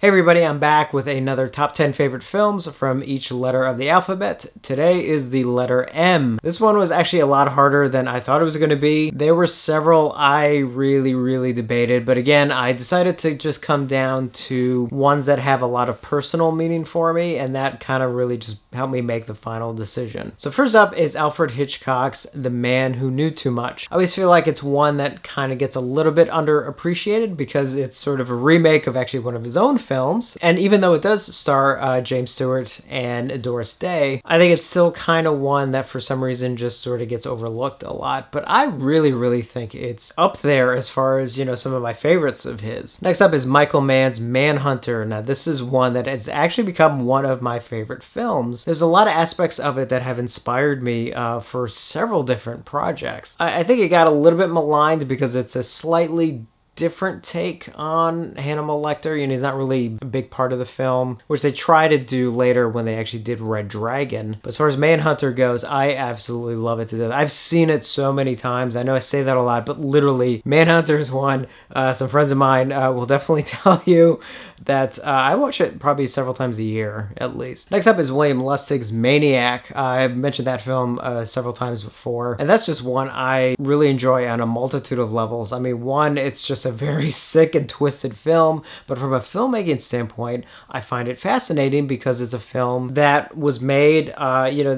Hey everybody, I'm back with another top 10 favorite films from each letter of the alphabet. Today is the letter M. This one was actually a lot harder than I thought it was going to be. There were several I really debated, but again, I decided to just come down to ones that have a lot of personal meaning for me, and that kind of really just helped me make the final decision. So first up is Alfred Hitchcock's The Man Who Knew Too Much. I always feel like it's one that kind of gets a little bit underappreciated because it's sort of a remake of actually one of his own films, and even though it does star James Stewart and Doris Day, I think it's still kind of one that for some reason just sort of gets overlooked a lot, but I really think it's up there as far as, you know, some of my favorites of his. Next up is Michael Mann's Manhunter. Now this is one that has actually become one of my favorite films. There's a lot of aspects of it that have inspired me for several different projects. I think it got a little bit maligned because it's a slightly different take on Hannibal Lecter. You know, he's not really a big part of the film, which they try to do later when they actually did Red Dragon. But as far as Manhunter goes, I absolutely love it to death. I've seen it so many times. I know I say that a lot, but literally, Manhunter is one. Some friends of mine will definitely tell you that I watch it probably several times a year, at least. Next up is William Lustig's Maniac. I've mentioned that film several times before, and that's just one I really enjoy on a multitude of levels. I mean, one, it's just a very sick and twisted film, but from a filmmaking standpoint, I find it fascinating because it's a film that was made, you know,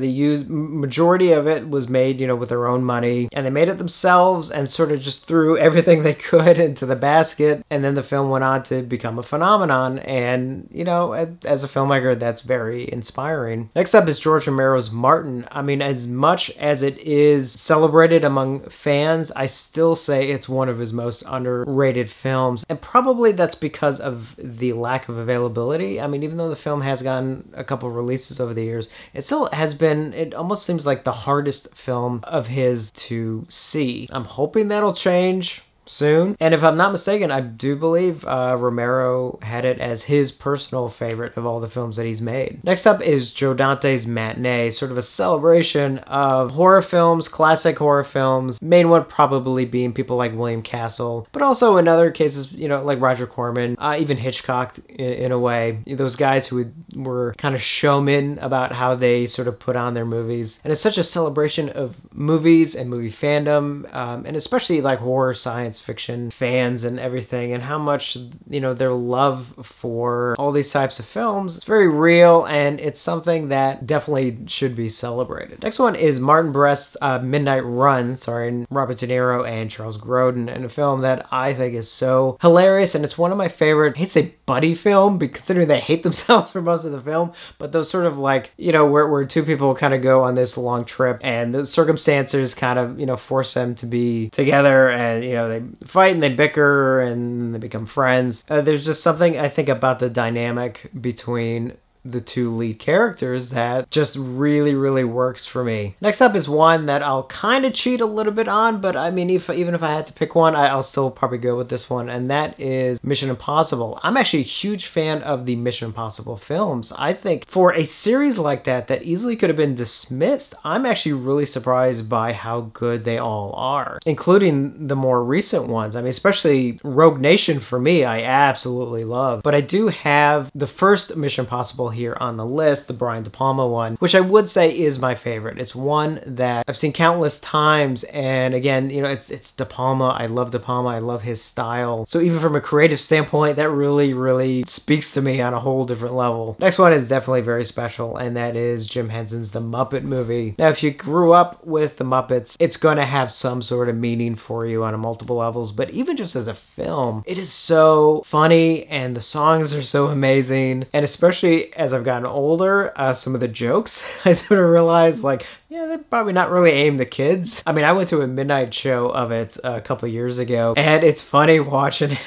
majority of it was made, you know, with their own money, and they made it themselves and sort of just threw everything they could into the basket, and then the film went on to become a phenomenon. And, you know, as a filmmaker, that's very inspiring. Next up is George Romero's Martin. I mean, as much as it is celebrated among fans, I still say it's one of his most underrated films. And probably that's because of the lack of availability. I mean, even though the film has gotten a couple releases over the years, it still has been, it almost seems like the hardest film of his to see. I'm hoping that'll change soon. And if I'm not mistaken, I do believe Romero had it as his personal favorite of all the films that he's made. Next up is Joe Dante's Matinee, sort of a celebration of horror films, classic horror films, main one probably being people like William Castle, but also in other cases, you know, like Roger Corman, even Hitchcock in a way. Those guys who were kind of showmen about how they sort of put on their movies. And it's such a celebration of movies and movie fandom, and especially like horror, science fiction fans and everything, and how much, you know, their love for all these types of films. It's very real, and it's something that definitely should be celebrated. Next one is Martin Brest's Midnight Run, starring Robert De Niro and Charles Grodin, and a film that I think is so hilarious, and it's one of my favorite, I hate to say buddy film, considering they hate themselves for most of the film, but those sort of like, you know, where two people kind of go on this long trip, and the circumstances kind of, you know, force them to be together, and, you know, they fight and they bicker and they become friends. There's just something, I think, about the dynamic between the two lead characters that just really works for me. Next up is one that I'll kind of cheat a little bit on, but I mean, even if I had to pick one, I'll still probably go with this one, and that is Mission Impossible. I'm actually a huge fan of the Mission Impossible films. I think for a series like that easily could have been dismissed, I'm actually really surprised by how good they all are, including the more recent ones. I mean, especially Rogue Nation for me, I absolutely love. But I do have the first Mission Impossible here on the list, the Brian De Palma one, which I would say is my favorite. It's one that I've seen countless times, and again, you know, it's De Palma. I love De Palma. I love his style. So even from a creative standpoint, that really speaks to me on a whole different level. Next one is definitely very special, and that is Jim Henson's The Muppet Movie. Now, if you grew up with the Muppets, it's going to have some sort of meaning for you on a multiple levels, but even just as a film, it is so funny, and the songs are so amazing, and especially as I've gotten older, some of the jokes, I sort of realized, like, yeah, they're probably not really aimed at kids. I mean, I went to a midnight show of it a couple years ago, and it's funny watching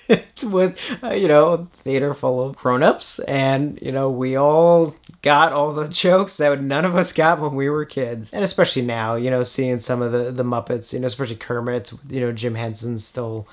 it with, you know, a theater full of grown-ups, and, you know, we all got all the jokes that none of us got when we were kids. And especially now, you know, seeing some of the Muppets, you know, especially Kermit, you know, Jim Henson still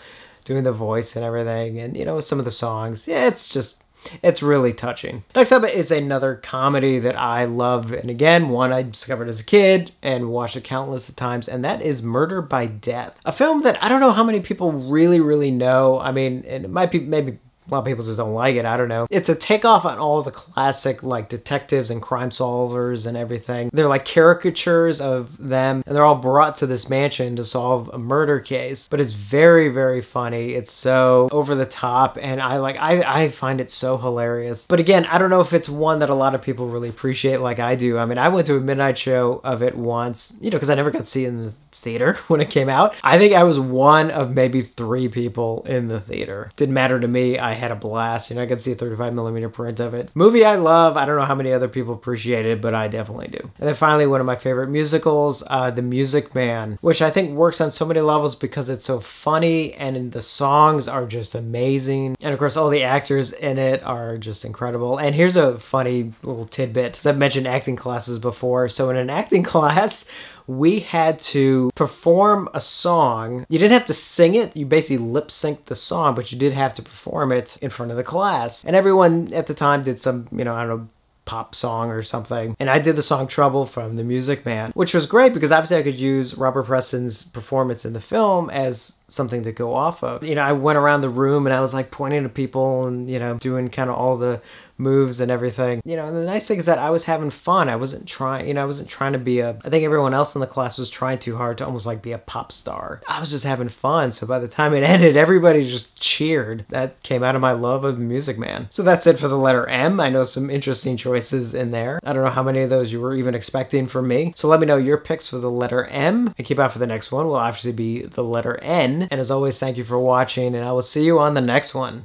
doing the voice and everything, and, you know, some of the songs. Yeah, it's just, it's really touching. Next up is another comedy that I love, and again, one I discovered as a kid and watched it countless of times, and that is Murder by Death. A film that I don't know how many people really know. I mean, it might be maybe a lot of people just don't like it. I don't know. It's a takeoff on all the classic like detectives and crime solvers and everything. They're like caricatures of them, and they're all brought to this mansion to solve a murder case. But it's very, very funny. It's so over the top, and I find it so hilarious. But again, I don't know if it's one that a lot of people really appreciate like I do. I mean, I went to a midnight show of it once, you know, because I never got to see it in the theater when it came out. I think I was one of maybe 3 people in the theater. Didn't matter to me. I had a blast. You know, I could see a 35mm print of it. Movie I love. I don't know how many other people appreciate it, but I definitely do. And then finally, one of my favorite musicals, The Music Man, which I think works on so many levels because it's so funny and the songs are just amazing. And of course, all the actors in it are just incredible. And here's a funny little tidbit, because I've mentioned acting classes before. So in an acting class, we had to perform a song. You didn't have to sing it. You basically lip synced the song, but you did have to perform it in front of the class. And everyone at the time did some, you know, I don't know, pop song or something. And I did the song Trouble from The Music Man, which was great because obviously I could use Robert Preston's performance in the film as something to go off of. You know, I went around the room and I was like pointing to people and, you know, doing kind of all the moves and everything. You know, and the nice thing is that I was having fun. I wasn't trying, you know, I wasn't trying to be I think everyone else in the class was trying too hard to almost like be a pop star. I was just having fun. So by the time it ended, everybody just cheered. That came out of my love of Music Man. So that's it for the letter M. I know some interesting choices in there. I don't know how many of those you were even expecting from me. So let me know your picks for the letter M. And keep out for the next one. Will obviously be the letter N. And as always, thank you for watching, and I will see you on the next one.